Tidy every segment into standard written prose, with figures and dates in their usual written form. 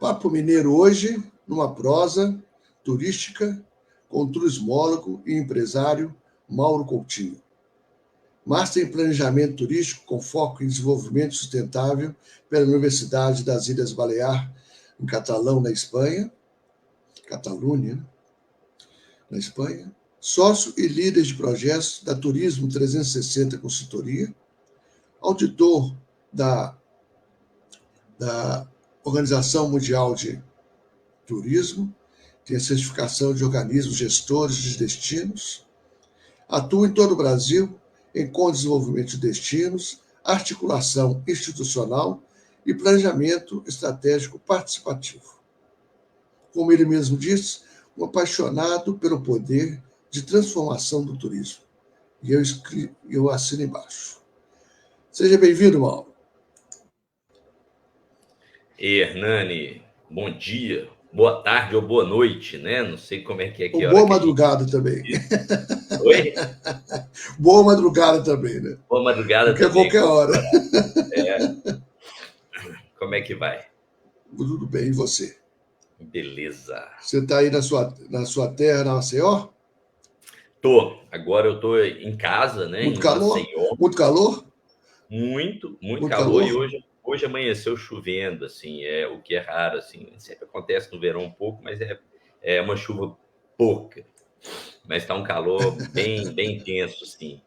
Papo Mineiro hoje, numa prosa turística, com o turismólogo e empresário Mauro Coutinho. Master em Planejamento Turístico com foco em desenvolvimento sustentável pela Universidade das Ilhas Baleares, em Catalão, na Espanha. Catalunha, na Espanha. Sócio e líder de projetos da Turismo 360 Consultoria. Auditor da Organização Mundial de Turismo, tem a certificação de organismos gestores de destinos, atua em todo o Brasil em co-desenvolvimento de destinos, articulação institucional e planejamento estratégico participativo. Como ele mesmo disse, um apaixonado pelo poder de transformação do turismo. E eu assino embaixo. Seja bem-vindo, Mauro. Hernani, bom dia, boa tarde ou boa noite, né? Não sei como é que ou boa madrugada também. Oi? Boa madrugada também, né? Boa madrugada porque também. Porque a qualquer hora. Como é que vai? Tudo bem, e você? Beleza. Você está aí na sua terra, na Maceió? Agora eu tô em casa, né? Muito calor? Maceió. Muito calor? Muito calor. E hoje amanheceu chovendo, assim, o que é raro, assim. Sempre acontece no verão um pouco, mas é uma chuva pouca. Mas está um calor bem intenso, assim.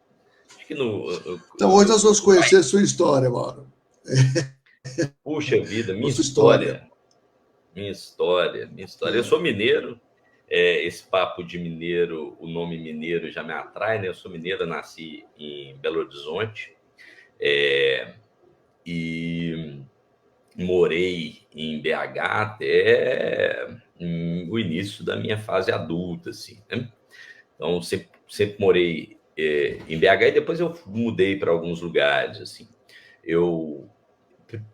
Acho que então hoje nós vamos conhecer a sua história, Mauro. Puxa vida, minha história. Eu sou mineiro. Esse papo de mineiro, o nome mineiro já me atrai, né? Eu sou mineiro, nasci em Belo Horizonte e morei em BH até o início da minha fase adulta, assim, né? Então, sempre morei em BH e depois eu mudei para alguns lugares, assim.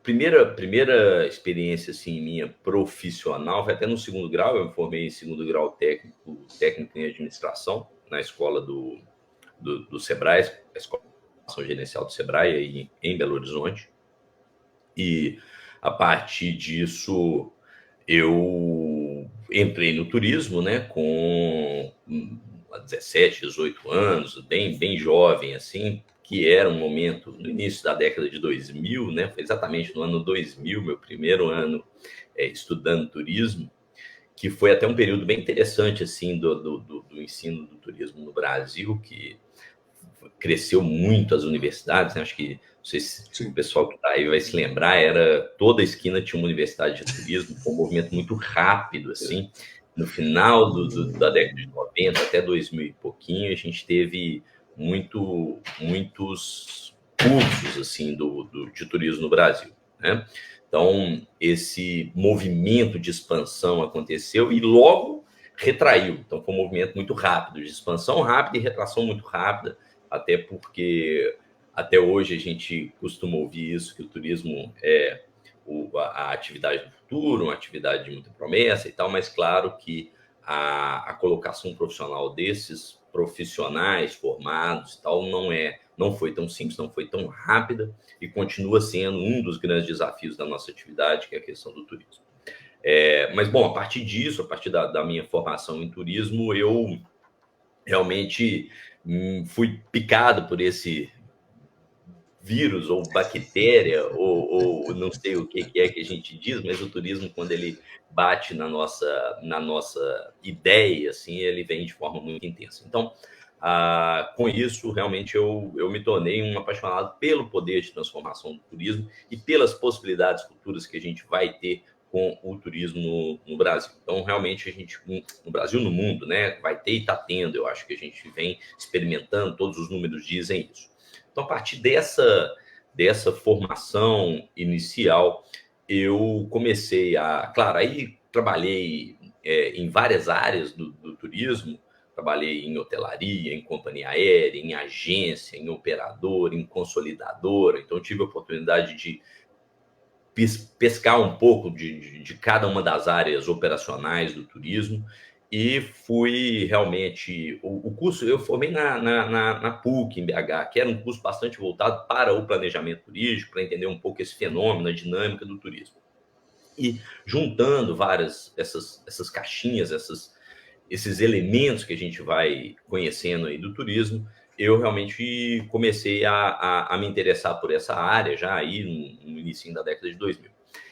Primeira experiência assim minha profissional foi até no segundo grau. Eu me formei em segundo grau técnico em administração na escola do Sebrae, a escola gerencial do Sebrae aí em Belo Horizonte. E a partir disso eu entrei no turismo, né, com 17, 18 anos, bem jovem assim, que era um momento no início da década de 2000, né? Foi exatamente no ano 2000, meu primeiro ano estudando turismo, que foi até um período bem interessante assim do ensino do turismo no Brasil, que cresceu muito as universidades, né? Acho que, não sei se o pessoal que está aí vai se lembrar, toda esquina tinha uma universidade de turismo, foi um movimento muito rápido, assim. No final da década de 90 até 2000 e pouquinho, a gente teve muitos cursos assim de turismo no Brasil, né? Então, esse movimento de expansão aconteceu e logo retraiu. Então, foi um movimento muito rápido, de expansão rápida e retração muito rápida, até porque até hoje a gente costuma ouvir isso, que o turismo é a atividade do futuro, uma atividade de muita promessa e tal, mas claro que a colocação profissional desses profissionais formados e tal não foi tão simples, não foi tão rápida e continua sendo um dos grandes desafios da nossa atividade, que é a questão do turismo. Mas, bom, a partir disso, a partir da minha formação em turismo, eu realmente fui picado por esse vírus ou bactéria, ou não sei o que é que a gente diz, mas o turismo, quando ele bate na nossa ideia, assim, ele vem de forma muito intensa. Então, com isso, realmente, eu me tornei um apaixonado pelo poder de transformação do turismo e pelas possibilidades futuras que a gente vai ter com o turismo no Brasil. Então, realmente, a gente, no Brasil, no mundo, né, vai ter e está tendo. Eu acho que a gente vem experimentando, todos os números dizem isso. Então, a partir dessa formação inicial, eu comecei claro, aí trabalhei em várias áreas do turismo. Trabalhei em hotelaria, em companhia aérea, em agência, em operador, em consolidadora. Então, tive a oportunidade de pescar um pouco de cada uma das áreas operacionais do turismo e fui realmente... O curso, eu formei na PUC, em BH, que era um curso bastante voltado para o planejamento turístico, para entender um pouco esse fenômeno, a dinâmica do turismo. E juntando várias essas caixinhas, esses elementos que a gente vai conhecendo aí do turismo, eu realmente comecei a me interessar por essa área já aí no início da década de 2000.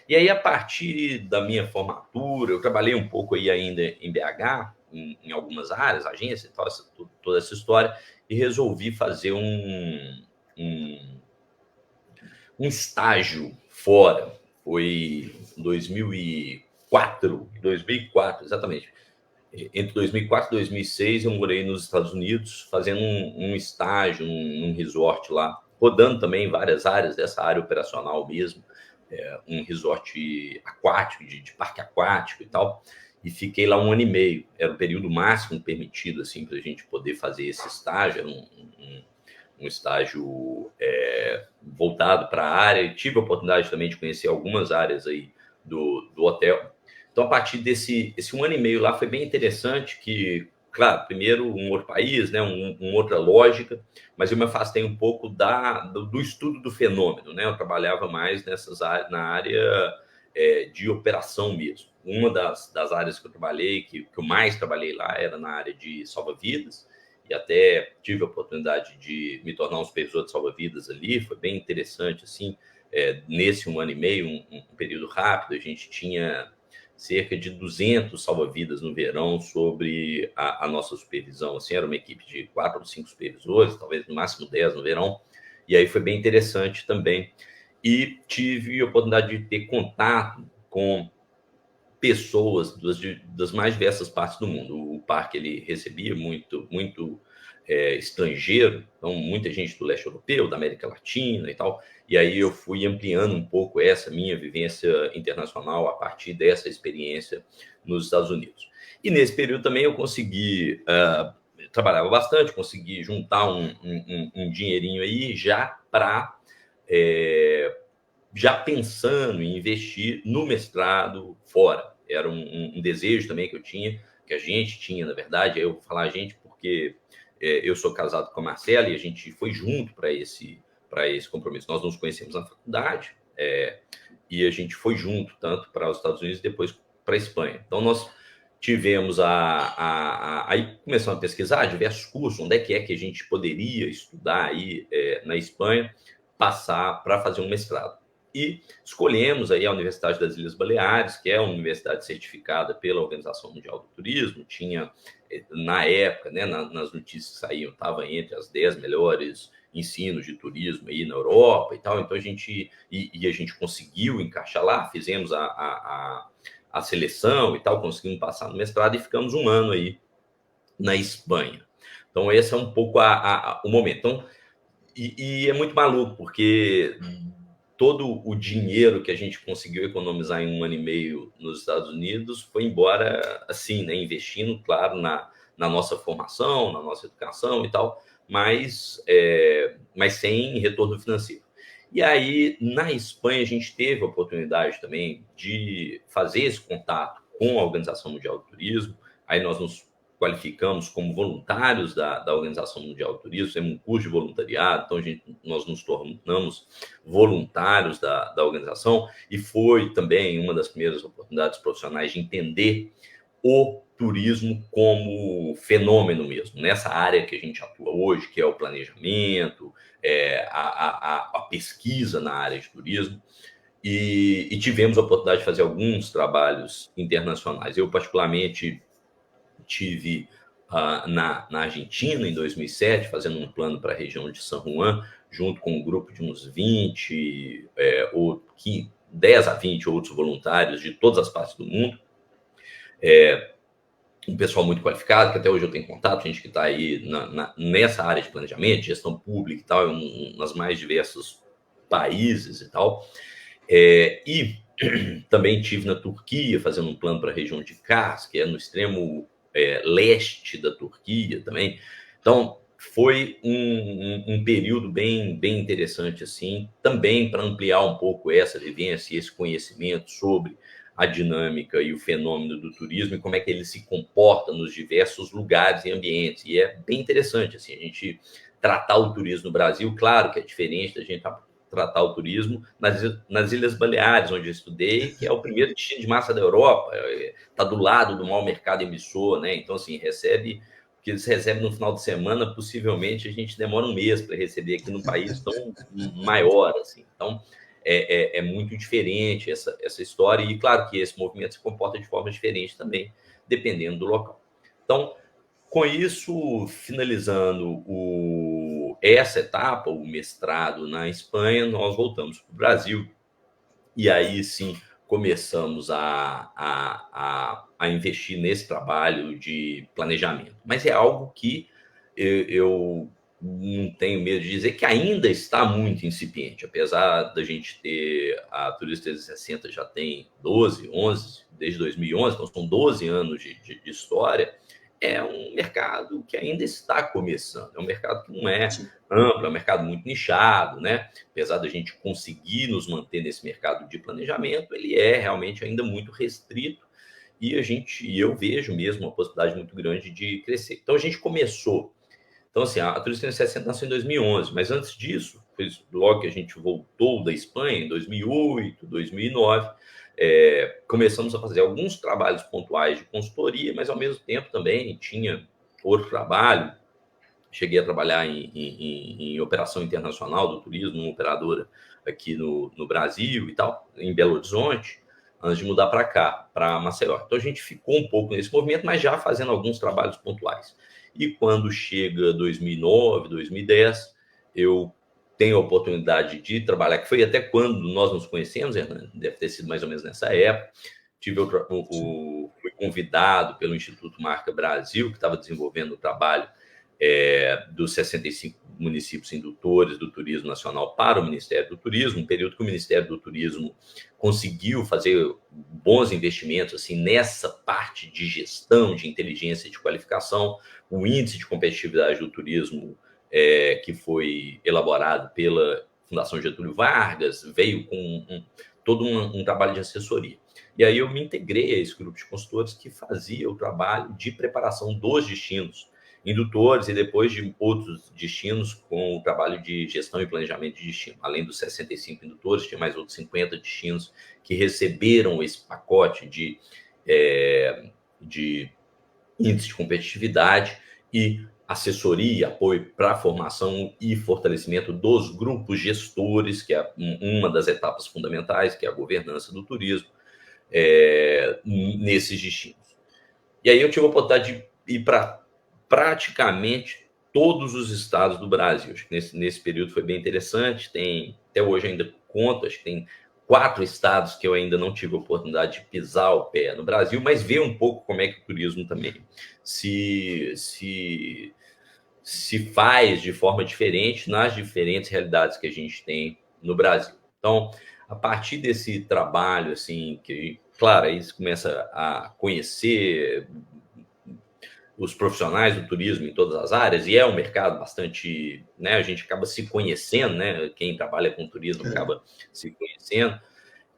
E aí, a partir da minha formatura, eu trabalhei um pouco aí ainda em BH, em algumas áreas, agência, tal, toda essa história, e resolvi fazer um, um estágio fora. Foi em 2004, exatamente. Entre 2004 e 2006, eu morei nos Estados Unidos, fazendo um estágio num resort lá, rodando também várias áreas dessa área operacional mesmo, um resort aquático, de parque aquático e tal, e fiquei lá 1 ano e meio. Era o período máximo permitido assim, para a gente poder fazer esse estágio, era um estágio voltado para a área, e tive a oportunidade também de conhecer algumas áreas aí do hotel. Então, a partir desse 1 ano e meio lá, foi bem interessante que, claro, primeiro um outro país, né, uma outra lógica, mas eu me afastei um pouco do estudo do fenômeno, né? Eu trabalhava mais na área de operação mesmo. Uma das áreas que eu trabalhei, que eu mais trabalhei lá, era na área de salva-vidas, e até tive a oportunidade de me tornar um supervisor de salva-vidas ali, foi bem interessante, assim, nesse 1 ano e meio, um período rápido, a gente tinha cerca de 200 salva-vidas no verão sobre a nossa supervisão. Assim, era uma equipe de 4 ou 5 supervisores, talvez no máximo 10 no verão, e aí foi bem interessante também. E tive a oportunidade de ter contato com pessoas das mais diversas partes do mundo. O parque ele recebia muito estrangeiro, então muita gente do leste europeu, da América Latina e tal. E aí eu fui ampliando um pouco essa minha vivência internacional a partir dessa experiência nos Estados Unidos. E nesse período também eu consegui trabalhava bastante, consegui juntar um dinheirinho aí já para já pensando em investir no mestrado fora. Era um desejo também que eu tinha, que a gente tinha, na verdade. Eu vou falar a gente porque eu sou casado com a Marcela e a gente foi junto para esse compromisso. Nós nos conhecemos na faculdade e a gente foi junto, tanto para os Estados Unidos e depois para a Espanha. Então, nós tivemos aí começamos a pesquisar diversos cursos, onde é que a gente poderia estudar aí na Espanha, passar para fazer um mestrado. E escolhemos aí a Universidade das Ilhas Baleares, que é uma universidade certificada pela Organização Mundial do Turismo. Tinha, na época, né, nas notícias que saíam, estava entre as 10 melhores ensinos de turismo aí na Europa e tal. Então, a gente conseguiu encaixar lá, fizemos a seleção e tal, conseguimos passar no mestrado e ficamos 1 ano aí na Espanha. Então, esse é um pouco o momento. Então, e é muito maluco, porque todo o dinheiro que a gente conseguiu economizar em 1 ano e meio nos Estados Unidos foi embora, assim, né, investindo, claro, na nossa formação, na nossa educação e tal, mas sem retorno financeiro. E aí, na Espanha, a gente teve a oportunidade também de fazer esse contato com a Organização Mundial do Turismo. Aí nós nos qualificamos como voluntários da Organização Mundial do Turismo, temos um curso de voluntariado, então nós nos tornamos voluntários da organização, e foi também uma das primeiras oportunidades profissionais de entender o turismo como fenômeno mesmo, nessa área que a gente atua hoje, que é o planejamento, a pesquisa na área de turismo, e tivemos a oportunidade de fazer alguns trabalhos internacionais. Eu, particularmente, tive na Argentina, em 2007, fazendo um plano para a região de San Juan, junto com um grupo de uns 20, ou 10 a 20 outros voluntários de todas as partes do mundo. Um pessoal muito qualificado, que até hoje eu tenho contato, gente que está aí nessa área de planejamento, gestão pública e tal, nas mais diversos países e tal. E também tive na Turquia, fazendo um plano para a região de Kars, que é no extremo leste da Turquia também. Então, foi um período bem interessante, assim, também para ampliar um pouco essa vivência e esse conhecimento sobre a dinâmica e o fenômeno do turismo e como é que ele se comporta nos diversos lugares e ambientes. E é bem interessante, assim, a gente tratar o turismo no Brasil. Claro que é diferente da gente estar tratar o turismo nas Ilhas Baleares, onde eu estudei, que é o primeiro destino de massa da Europa, está do lado do maior mercado emissor, né? Então, assim, recebe o que eles recebem no final de semana, possivelmente a gente demora um mês para receber aqui num país tão maior, assim. Então, é muito diferente essa história, e claro que esse movimento se comporta de forma diferente também, dependendo do local. Então, com isso, finalizando essa etapa, o mestrado na Espanha, nós voltamos para o Brasil e aí sim começamos a investir nesse trabalho de planejamento. Mas é algo que eu não tenho medo de dizer que ainda está muito incipiente, apesar da gente ter a Turismo 360 já tem 12, 11, desde 2011, então são 12 anos de história. É um mercado que ainda está começando, é um mercado que não é amplo, é um mercado muito nichado, né? Apesar da gente conseguir nos manter nesse mercado de planejamento, ele é realmente ainda muito restrito e eu vejo mesmo uma possibilidade muito grande de crescer. Então a gente começou. Então, assim, a Turismo 360 nasceu em 2011, mas antes disso, logo que a gente voltou da Espanha, em 2008, 2009, começamos a fazer alguns trabalhos pontuais de consultoria, mas ao mesmo tempo também tinha outro trabalho. Cheguei a trabalhar em operação internacional do turismo, uma operadora aqui no Brasil e tal, em Belo Horizonte, antes de mudar para cá, para Maceió. Então a gente ficou um pouco nesse movimento, mas já fazendo alguns trabalhos pontuais. E quando chega 2009, 2010, eu tenho a oportunidade de trabalhar, que foi até quando nós nos conhecemos, Hernani, deve ter sido mais ou menos nessa época. Fui convidado pelo Instituto Marca Brasil, que estava desenvolvendo o trabalho dos 65 municípios indutores do turismo nacional para o Ministério do Turismo, um período que o Ministério do Turismo conseguiu fazer bons investimentos assim, nessa parte de gestão, de inteligência e de qualificação. O índice de competitividade do turismo, que foi elaborado pela Fundação Getúlio Vargas, veio com todo um trabalho de assessoria. E aí eu me integrei a esse grupo de consultores que fazia o trabalho de preparação dos destinos indutores e depois de outros destinos com o trabalho de gestão e planejamento de destino. Além dos 65 indutores, tinha mais outros 50 destinos que receberam esse pacote de índice de competitividade e assessoria, apoio para a formação e fortalecimento dos grupos gestores, que é uma das etapas fundamentais, que é a governança do turismo, nesses destinos. E aí eu tive a oportunidade de ir para praticamente todos os estados do Brasil. Acho que nesse período foi bem interessante. Até hoje ainda conto, acho que tem 4 estados que eu ainda não tive a oportunidade de pisar o pé no Brasil, mas ver um pouco como é que o turismo também se faz de forma diferente nas diferentes realidades que a gente tem no Brasil. Então, a partir desse trabalho, assim, que, claro, aí você começa a conhecer os profissionais do turismo em todas as áreas, e é um mercado bastante, né, a gente acaba se conhecendo, né, quem trabalha com turismo acaba se conhecendo,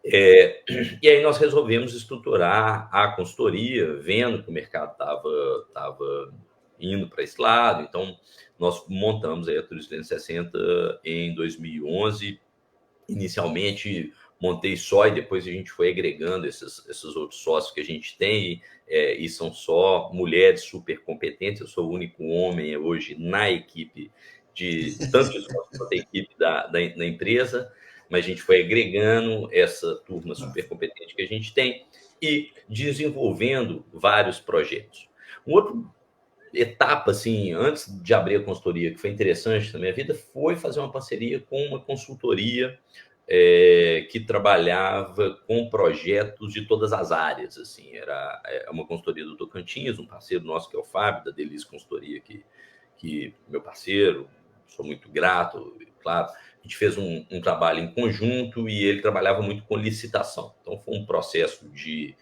e aí nós resolvemos estruturar a consultoria, vendo que o mercado estava indo para esse lado, então nós montamos aí a Turismo 360 em 2011, inicialmente montei só e depois a gente foi agregando esses outros sócios que a gente tem, e são só mulheres super competentes. Eu sou o único homem hoje na equipe, tanto de sócios quanto da equipe da empresa, mas a gente foi agregando essa turma super competente que a gente tem e desenvolvendo vários projetos. Uma outra etapa, assim, antes de abrir a consultoria, que foi interessante na minha vida, foi fazer uma parceria com uma consultoria que trabalhava com projetos de todas as áreas, assim, era uma consultoria do Tocantins, um parceiro nosso que é o Fábio, da Delis Consultoria, que meu parceiro, sou muito grato, claro, a gente fez um trabalho em conjunto e ele trabalhava muito com licitação, então foi um processo de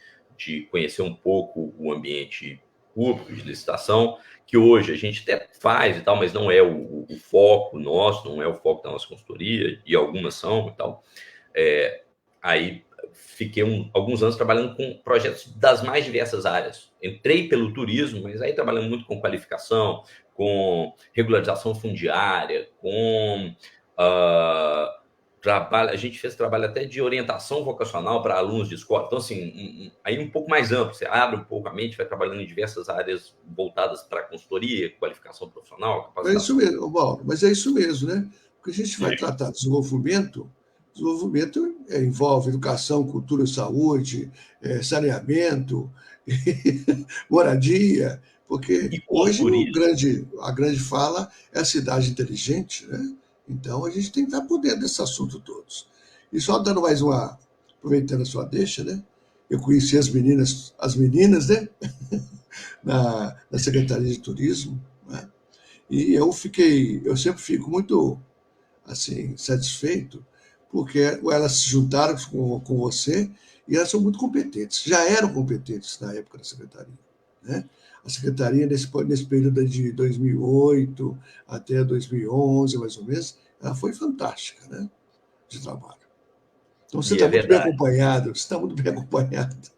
conhecer um pouco o ambiente público de licitação, que hoje a gente até faz e tal, mas não é o foco nosso, não é o foco da nossa consultoria, e algumas são e tal. Aí fiquei alguns anos trabalhando com projetos das mais diversas áreas. Entrei pelo turismo, mas aí trabalhando muito com qualificação, com regularização fundiária, com a gente fez trabalho até de orientação vocacional para alunos de escola. Então, assim, aí um pouco mais amplo. Você abre um pouco a mente, vai trabalhando em diversas áreas voltadas para consultoria, qualificação profissional, É isso capacitação. mesmo, Mauro, mas é isso mesmo, né? Porque a gente vai tratar de desenvolvimento envolve educação, cultura, saúde, saneamento, moradia, porque E hoje consultoria. a grande fala é a cidade inteligente, né? Então a gente tem que estar por dentro desse assunto todos. E só dando mais uma, aproveitando a sua deixa, né? Eu conheci as meninas, né? Na Secretaria de Turismo, né? E eu sempre fico muito assim satisfeito porque elas se juntaram com você e elas são muito competentes, já eram competentes na época da secretaria, né? A secretaria nesse período de 2008 até 2011, mais ou menos, ela foi fantástica, né? De trabalho. Então você E está é muito bem verdade. acompanhado, você está muito bem acompanhado.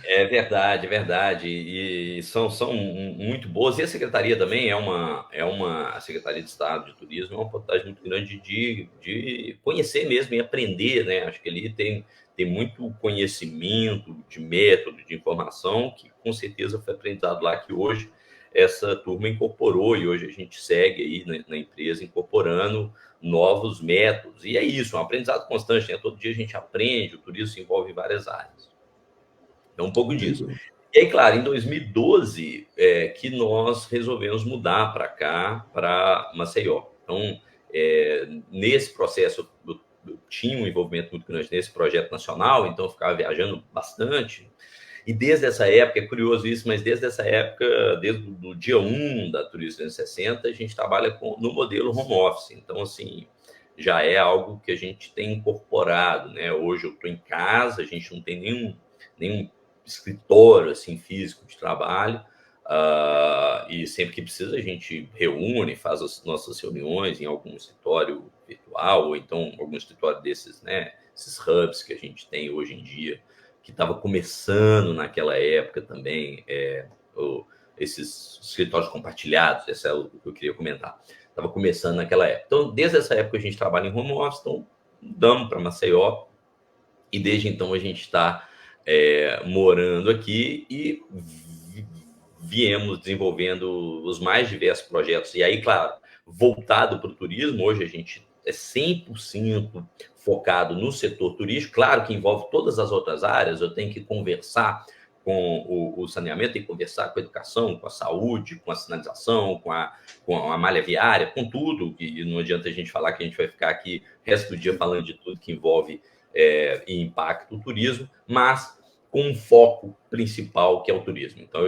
É verdade, é verdade. E são muito boas. E a secretaria também a Secretaria de Estado de Turismo é uma oportunidade muito grande de conhecer mesmo e aprender, né? Acho que ali tem muito conhecimento de método, de informação, que com certeza foi aprendizado lá, que hoje essa turma incorporou e hoje a gente segue aí na empresa incorporando novos métodos. E é isso, é um aprendizado constante, né? Todo dia a gente aprende, o turismo se envolve em várias áreas. É um pouco disso. E aí, claro, em 2012 que nós resolvemos mudar para cá, para Maceió. Então, nesse processo, eu tinha um envolvimento muito grande nesse projeto nacional, então eu ficava viajando bastante. E desde essa época, é curioso isso, mas desde essa época, desde o dia 1 da Turismo 360, a gente trabalha no modelo home office. Então, assim, já é algo que a gente tem incorporado, né? Hoje eu estou em casa, a gente não tem nenhum escritório assim físico de trabalho, e sempre que precisa a gente reúne, faz as nossas reuniões em algum escritório virtual ou então algum escritório desses, né, esses hubs que a gente tem hoje em dia, que estava começando naquela época também, esses escritórios compartilhados, esse é o que eu queria comentar. Estava começando naquela época. Então, desde essa época a gente trabalha em home office, então damos para Maceió, e desde então a gente está morando aqui e viemos desenvolvendo os mais diversos projetos. E aí, claro, voltado para o turismo, hoje a gente é 100% focado no setor turístico. Claro que envolve todas as outras áreas, eu tenho que conversar com o saneamento, tem que conversar com a educação, com a saúde, com a sinalização, com a malha viária, com tudo. E não adianta a gente falar que a gente vai ficar aqui o resto do dia falando de tudo que envolve e impacta o turismo, mas com um foco principal que é o turismo. Então,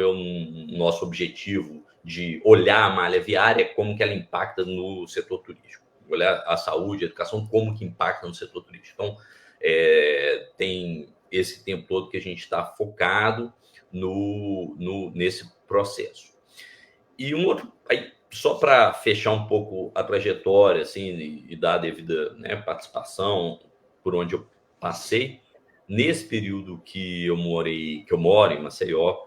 nosso objetivo de olhar a malha viária é como que ela impacta no setor turístico. Olhar a saúde, a educação, como que impacta no setor turístico. Então, tem esse tempo todo que a gente está focado nesse processo. E um outro, aí, só para fechar um pouco a trajetória assim, e dar a devida, né, participação por onde eu passei, nesse período que eu moro em Maceió,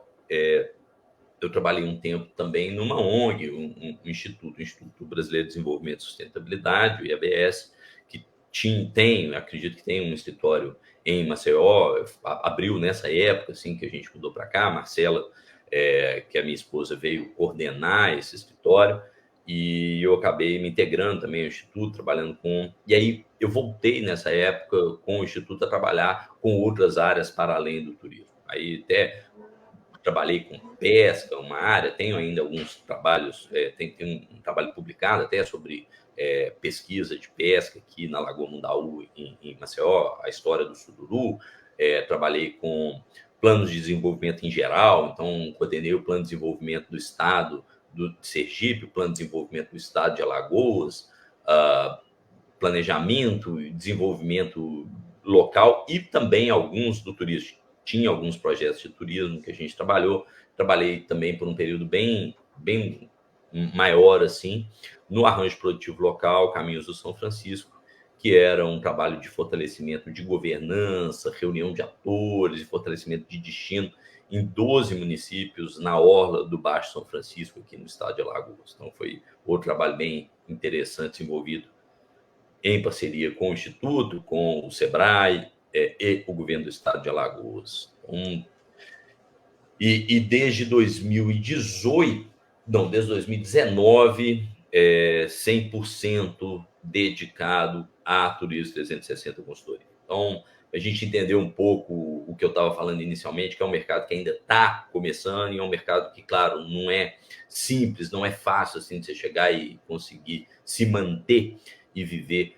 eu trabalhei um tempo também numa ONG, um instituto, o Instituto Brasileiro de Desenvolvimento e Sustentabilidade, o IABS, que acredito que tem um escritório em Maceió, abriu nessa época assim que a gente mudou para cá, a Marcela, que a minha esposa veio coordenar esse escritório, e eu acabei me integrando também ao Instituto, trabalhando com... E aí eu voltei nessa época com o Instituto a trabalhar com outras áreas para além do turismo. Aí até trabalhei com pesca, uma área, tenho ainda alguns trabalhos, tem um trabalho publicado até sobre pesquisa de pesca aqui na Lagoa Mundaú, em Maceió, a história do sururu. Trabalhei com planos de desenvolvimento em geral, então coordenei o plano de desenvolvimento do estado de Sergipe, o plano de desenvolvimento do estado de Alagoas, planejamento e desenvolvimento local e também alguns do turismo. Tinha alguns projetos de turismo que a gente trabalhei também por um período bem maior assim, no arranjo produtivo local, Caminhos do São Francisco, que era um trabalho de fortalecimento de governança, reunião de atores e fortalecimento de destino em 12 municípios na orla do Baixo São Francisco, aqui no estado de Alagoas. Então foi outro trabalho bem interessante envolvido em parceria com o Instituto, com o SEBRAE e o governo do estado de Alagoas. E desde 2018, não, desde 2019, 100% dedicado a Turismo 360 Consultoria. Então, a gente entendeu um pouco o que eu estava falando inicialmente, que é um mercado que ainda está começando, e é um mercado que, claro, não é simples, não é fácil assim de você chegar e conseguir se manter e viver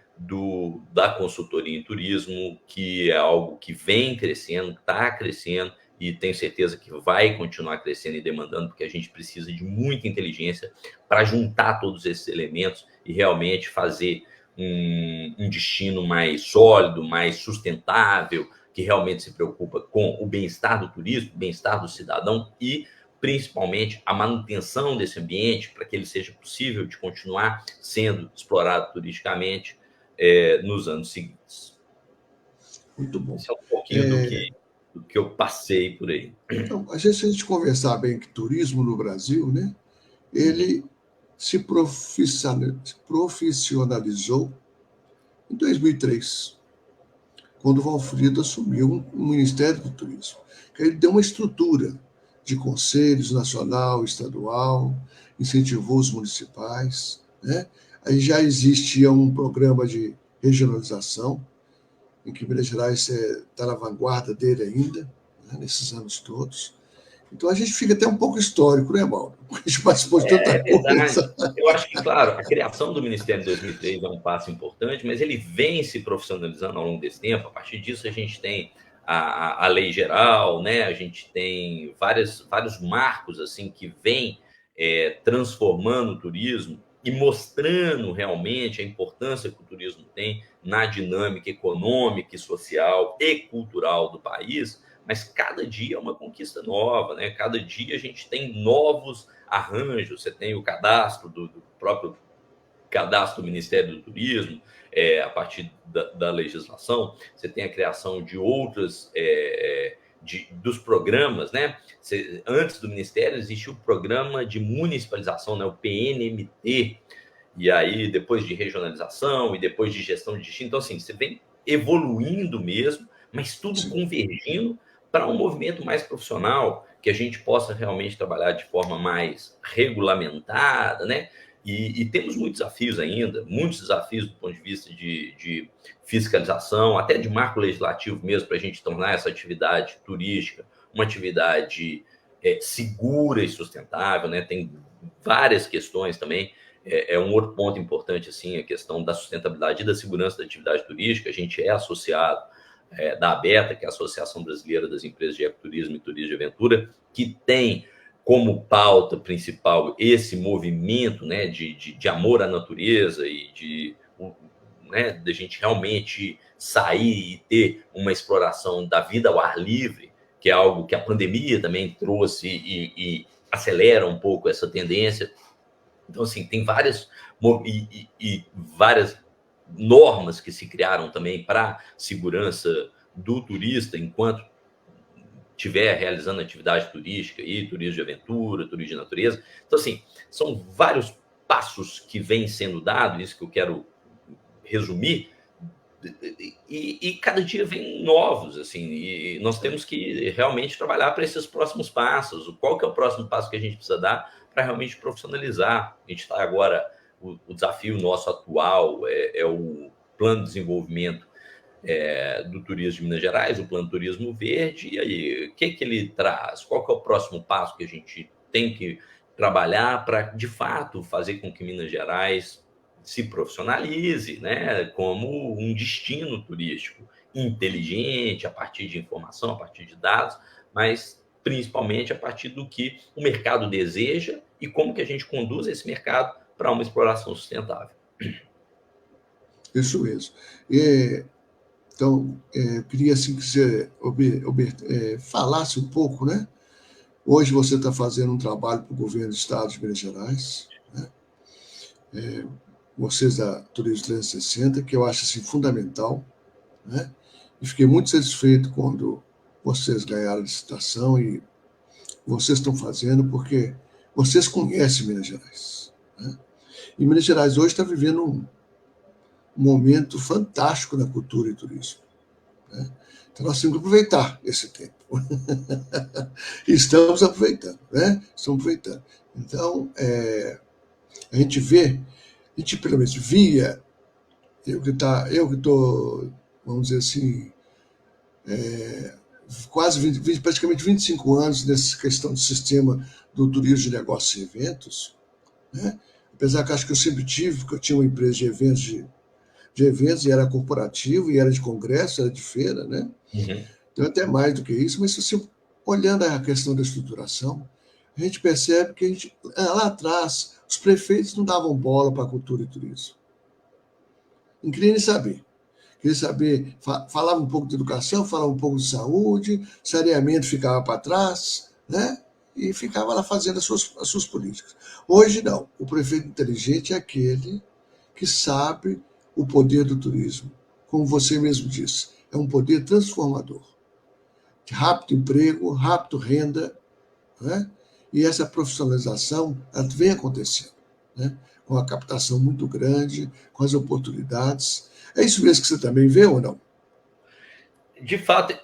da consultoria em turismo, que é algo que vem crescendo, está crescendo, e tenho certeza que vai continuar crescendo e demandando, porque a gente precisa de muita inteligência para juntar todos esses elementos e realmente fazer um destino mais sólido, mais sustentável, que realmente se preocupa com o bem-estar do turista, o bem-estar do cidadão e, principalmente, a manutenção desse ambiente para que ele seja possível de continuar sendo explorado turisticamente nos anos seguintes. Muito bom. Isso é um pouquinho do que eu passei por aí. Então, se a gente conversar bem que turismo no Brasil, né, ele se profissionalizou em 2003, quando o Valfrido assumiu o Ministério do Turismo. Ele deu uma estrutura de conselhos nacional, estadual, incentivou os municipais, né? Aí já existia um programa de regionalização, em que Minas Gerais está na vanguarda dele ainda, né, nesses anos todos. Então a gente fica até um pouco histórico, né, Mauro? Porque a gente participou de tanta verdade. coisa. Eu acho que, claro, a criação do Ministério em 2003 é um passo importante, mas ele vem se profissionalizando ao longo desse tempo. A partir disso, a gente tem a lei geral, né? A gente tem vários marcos assim que vêm transformando o turismo e mostrando realmente a importância que o turismo tem na dinâmica econômica, social e cultural do país. Mas cada dia é uma conquista nova, né? Cada dia a gente tem novos arranjos. Você tem o cadastro do próprio cadastro do Ministério do Turismo, a partir da legislação. Você tem a criação de outras dos programas, né? Antes do Ministério existia o programa de municipalização, né? O PNMT, e aí depois de regionalização e depois de gestão de destino. Então, assim, você vem evoluindo mesmo, mas tudo convergindo para um movimento mais profissional, que a gente possa realmente trabalhar de forma mais regulamentada, né? E temos muitos desafios ainda, muitos desafios do ponto de vista de fiscalização, até de marco legislativo mesmo, para a gente tornar essa atividade turística uma atividade segura e sustentável, né? Tem várias questões também. Um outro ponto importante, assim, a questão da sustentabilidade e da segurança da atividade turística. A gente é associado da ABETA, que é a Associação Brasileira das Empresas de Ecoturismo e Turismo de Aventura, que tem como pauta principal esse movimento, né, de amor à natureza e de a gente realmente sair e ter uma exploração da vida ao ar livre, que é algo que a pandemia também trouxe e acelera um pouco essa tendência. Então, assim, tem várias normas que se criaram também para segurança do turista enquanto estiver realizando atividade turística e turismo de aventura, turismo de natureza. Então, assim, são vários passos que vêm sendo dados, isso que eu quero resumir, e cada dia vem novos, assim, e nós temos que realmente trabalhar para esses próximos passos. Qual que é o próximo passo que a gente precisa dar para realmente profissionalizar? A gente está agora, o desafio nosso atual é o Plano de Desenvolvimento do Turismo de Minas Gerais, o Plano Turismo Verde. E aí, o que ele traz? Qual que é o próximo passo que a gente tem que trabalhar para, de fato, fazer com que Minas Gerais se profissionalize, né, como um destino turístico inteligente, a partir de informação, a partir de dados, mas principalmente a partir do que o mercado deseja e como que a gente conduz esse mercado para uma exploração sustentável. Isso mesmo. Então, eu queria assim, que você falasse um pouco, né? Hoje você está fazendo um trabalho para o governo do Estado de Minas Gerais, né? Vocês da Turismo 360, que eu acho assim, fundamental, né? E fiquei muito satisfeito quando vocês ganharam a licitação e vocês estão fazendo, porque vocês conhecem Minas Gerais, né? E Minas Gerais hoje está vivendo um momento fantástico na cultura e turismo, né? Então, nós temos que aproveitar esse tempo. Estamos aproveitando, né? Estamos aproveitando. Então, a gente vê, a gente pelo menos via, eu que estou, vamos dizer assim, quase praticamente 25 anos nessa questão do sistema do turismo de negócios e eventos, né? Apesar que acho que eu sempre tive, porque eu tinha uma empresa de eventos e era corporativo, e era de congresso, era de feira, né? Uhum. Então, até mais do que isso, mas se você, olhando a questão da estruturação, a gente percebe que lá atrás os prefeitos não davam bola para a cultura e turismo. Não queria nem saber. Queria saber, falava um pouco de educação, falava um pouco de saúde, saneamento ficava para trás, né? E ficava lá fazendo as suas políticas. Hoje não. O prefeito inteligente é aquele que sabe o poder do turismo. Como você mesmo disse, é um poder transformador. De rápido emprego, rápido renda, né? E essa profissionalização ela vem acontecendo, né? Com a captação muito grande, com as oportunidades. É isso mesmo que você também vê ou não? De fato,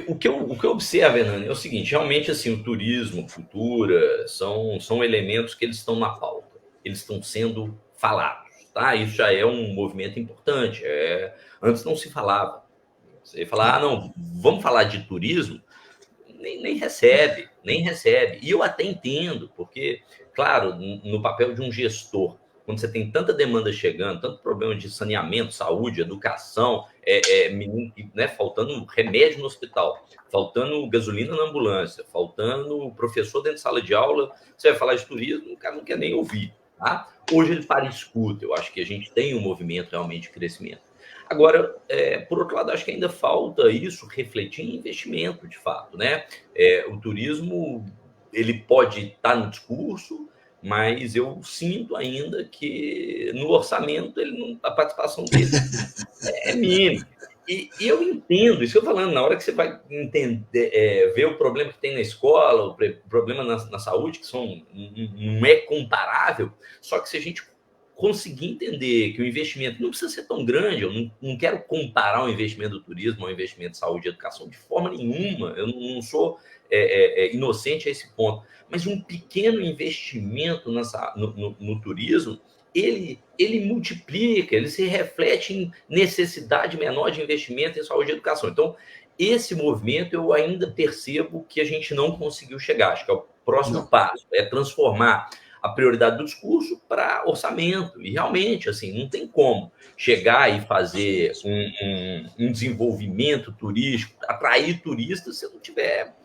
o que eu observo, Hernani, é o seguinte: realmente, assim, o turismo, cultura, são elementos que eles estão na pauta, eles estão sendo falados, tá? Isso já é um movimento importante. Antes não se falava. Você fala, não, vamos falar de turismo, nem recebe, nem recebe. E eu até entendo, porque, claro, no papel de um gestor, quando você tem tanta demanda chegando, tanto problema de saneamento, saúde, educação, menino, né, faltando remédio no hospital, faltando gasolina na ambulância, faltando professor dentro de sala de aula, você vai falar de turismo, o cara não quer nem ouvir. Tá? Hoje ele para e escuta. Eu acho que a gente tem um movimento realmente de crescimento. Agora, por outro lado, acho que ainda falta isso refletir em investimento, de fato, né? O turismo, ele pode estar no discurso, mas eu sinto ainda que no orçamento a participação dele é mínima. E eu entendo, isso que eu estou falando, na hora que você vai entender, ver o problema que tem na escola, o problema na saúde, que não é comparável, só que se a gente conseguir entender que o investimento não precisa ser tão grande, eu não quero comparar o investimento do turismo ao investimento de saúde e educação de forma nenhuma, eu não sou inocente a esse ponto, mas um pequeno investimento no turismo, ele multiplica, ele se reflete em necessidade menor de investimento em saúde e educação. Então, esse movimento eu ainda percebo que a gente não conseguiu chegar. Acho que é o próximo Não. passo, é transformar a prioridade do discurso para orçamento. E realmente, assim, não tem como chegar e fazer um desenvolvimento turístico, atrair turistas, se não tiver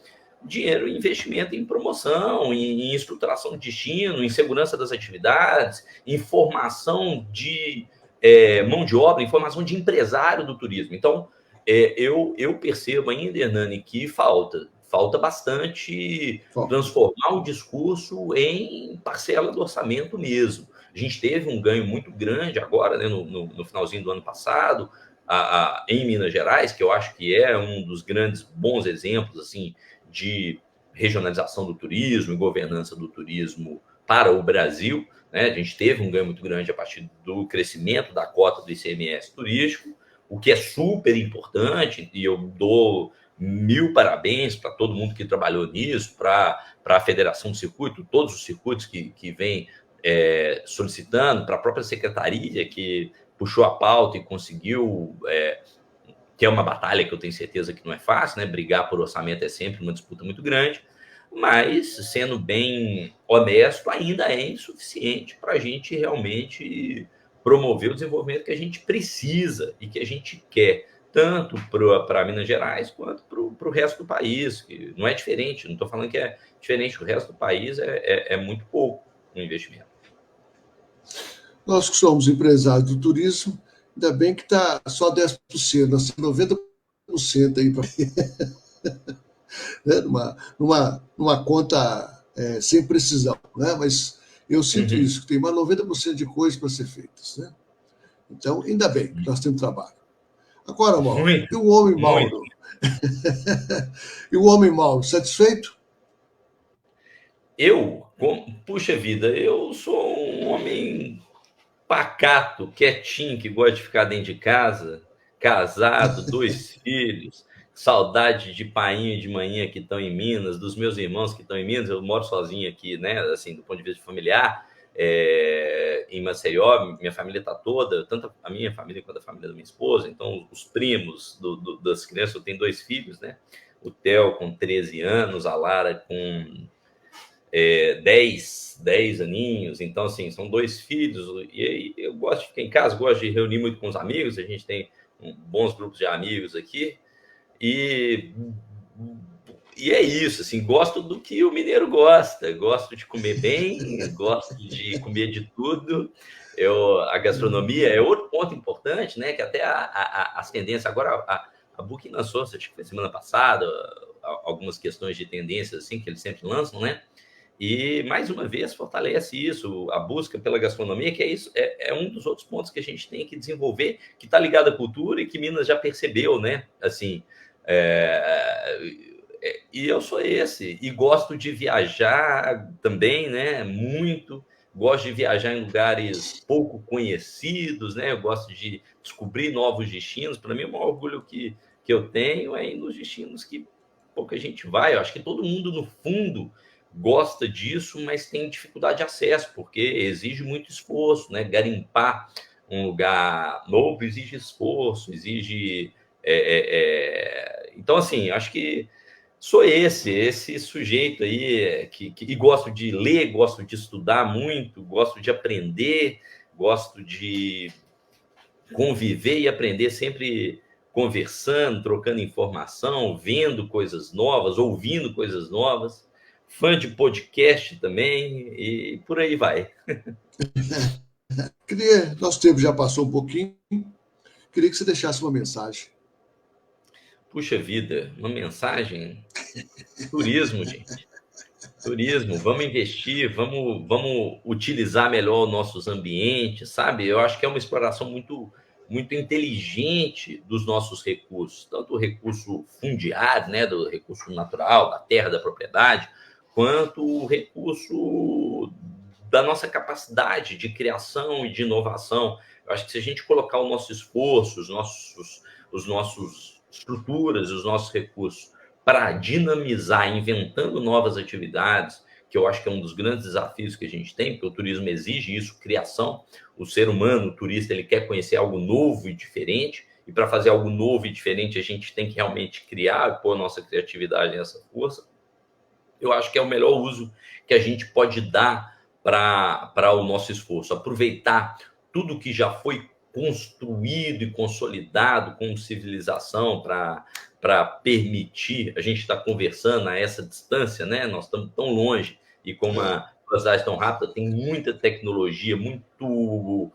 dinheiro em investimento em promoção, em estruturação de destino, em segurança das atividades, em formação de mão de obra, em formação de empresário do turismo. Então, eu percebo ainda, Hernani, que falta bastante transformar o discurso em parcela do orçamento mesmo. A gente teve um ganho muito grande agora, né, no finalzinho do ano passado, em Minas Gerais, que eu acho que é um dos grandes bons exemplos assim de regionalização do turismo e governança do turismo para o Brasil. Né? A gente teve um ganho muito grande a partir do crescimento da cota do ICMS turístico, o que é super importante, e eu dou 1000 parabéns para todo mundo que trabalhou nisso, para a Federação do Circuito, todos os circuitos que vêm solicitando, para a própria secretaria que puxou a pauta e conseguiu, que é uma batalha que eu tenho certeza que não é fácil, né? Brigar por orçamento é sempre uma disputa muito grande, mas, sendo bem honesto, ainda é insuficiente para a gente realmente promover o desenvolvimento que a gente precisa e que a gente quer, tanto para Minas Gerais quanto para o resto do país, que não é diferente, não estou falando que é diferente, o resto do país é muito pouco no investimento. Nós que somos empresários do turismo, ainda bem que está só 10%, nós temos 90% aí para né, numa conta sem precisão, né? Mas eu sinto isso, que tem mais 90% de coisas para ser feitas, né? Então, ainda bem que nós temos trabalho. Agora, Mauro, Muito, e o homem muito. Mauro? E o homem Mauro, satisfeito? Puxa vida, eu sou um homem pacato, quietinho, que gosta de ficar dentro de casa, casado, 2 filhos, saudade de painho e de manhã que estão em Minas, dos meus irmãos que estão em Minas. Eu moro sozinho aqui, né? Assim, do ponto de vista familiar, em Maceió, minha família está toda, tanto a minha família quanto a família da minha esposa. Então, os primos das crianças, eu tenho 2 filhos, né? O Theo com 13 anos, a Lara com 10 aninhos. Então, assim, são 2 filhos. E aí eu gosto de ficar em casa, gosto de reunir muito com os amigos. A gente tem bons grupos de amigos aqui. E, e é isso, assim, gosto do que o mineiro gosta. Gosto de comer bem, gosto de comer de tudo. A gastronomia é outro ponto importante, né? Que até as tendências agora, a Booking lançou, acho que foi semana passada, algumas questões de tendências assim que eles sempre lançam, né? E mais uma vez fortalece isso, a busca pela gastronomia, que é isso, é um dos outros pontos que a gente tem que desenvolver, que está ligado à cultura e que Minas já percebeu, né? Assim, e eu sou esse, e gosto de viajar também, né? Muito, gosto de viajar em lugares pouco conhecidos, né? Eu gosto de descobrir novos destinos. Para mim, o maior orgulho que eu tenho é ir nos destinos que pouca gente vai. Eu acho que todo mundo, no fundo, gosta disso, mas tem dificuldade de acesso, porque exige muito esforço, né? Garimpar um lugar novo exige esforço, exige. Então, assim, acho que sou esse sujeito aí que gosto de ler, gosto de estudar muito, gosto de aprender, gosto de conviver e aprender sempre conversando, trocando informação, vendo coisas novas, ouvindo coisas novas, fã de podcast também, e por aí vai. Nosso tempo já passou um pouquinho. Queria que você deixasse uma mensagem. Puxa vida, uma mensagem? Turismo, gente. Turismo, vamos investir, vamos utilizar melhor os nossos ambientes, sabe? Eu acho que é uma exploração muito inteligente dos nossos recursos, tanto o recurso fundiário, né, do recurso natural, da terra, da propriedade, quanto o recurso da nossa capacidade de criação e de inovação. Eu acho que se a gente colocar o nosso esforço, os nossos estruturas, os nossos recursos para dinamizar, inventando novas atividades, que eu acho que é um dos grandes desafios que a gente tem, porque o turismo exige isso, criação. O ser humano, o turista, ele quer conhecer algo novo e diferente, e para fazer algo novo e diferente, a gente tem que realmente criar, pôr a nossa criatividade nessa força. Eu acho que é o melhor uso que a gente pode dar para o nosso esforço, aproveitar tudo que já foi construído e consolidado como civilização para permitir a gente estar conversando a essa distância, né? Nós estamos tão longe e com uma velocidade tão rápida, tem muita tecnologia, muito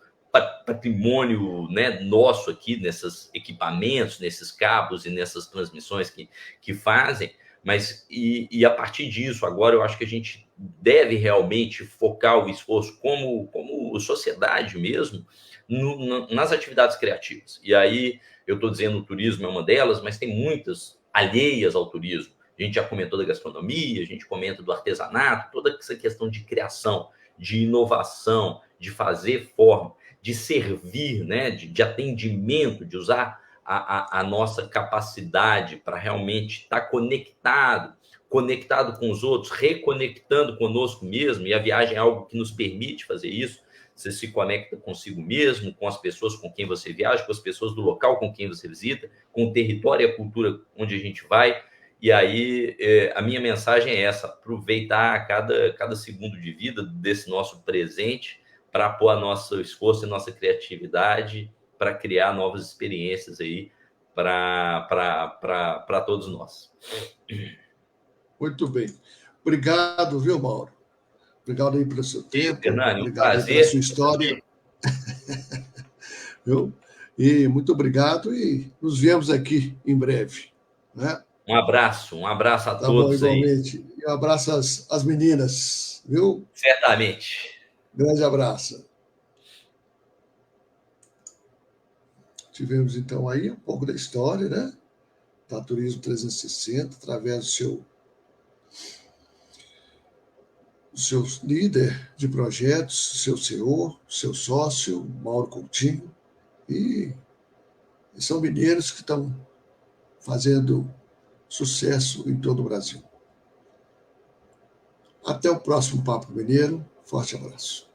patrimônio, né, nosso aqui nesses equipamentos, nesses cabos e nessas transmissões que fazem. Mas, a partir disso, agora eu acho que a gente deve realmente focar o esforço como sociedade mesmo nas atividades criativas. E aí eu estou dizendo o turismo é uma delas, mas tem muitas alheias ao turismo. A gente já comentou da gastronomia, a gente comenta do artesanato, toda essa questão de criação, de inovação, de fazer forma, de servir, né, de atendimento, de usar a nossa capacidade para realmente estar conectado com os outros, reconectando conosco mesmo, e a viagem é algo que nos permite fazer isso. Você se conecta consigo mesmo, com as pessoas com quem você viaja, com as pessoas do local com quem você visita, com o território e a cultura onde a gente vai. E aí, a minha mensagem é essa: aproveitar cada segundo de vida desse nosso presente para pôr a nosso esforço e nossa criatividade para criar novas experiências aí para todos nós. Muito bem. Obrigado, viu, Mauro? Obrigado aí pelo seu tempo, Hernani, um obrigado aí pela prazer. sua história. Viu? E muito obrigado e nos vemos aqui em breve. Né? Um abraço a Tá bom, todos aí. igualmente. E um abraço às meninas, viu? Certamente. Grande abraço. Tivemos então aí um pouco da história, né? Da Turismo 360, através do seu o seu líder de projetos, seu CEO, seu sócio, Mauro Coutinho, e são mineiros que estão fazendo sucesso em todo o Brasil. Até o próximo Papo Mineiro. Forte abraço.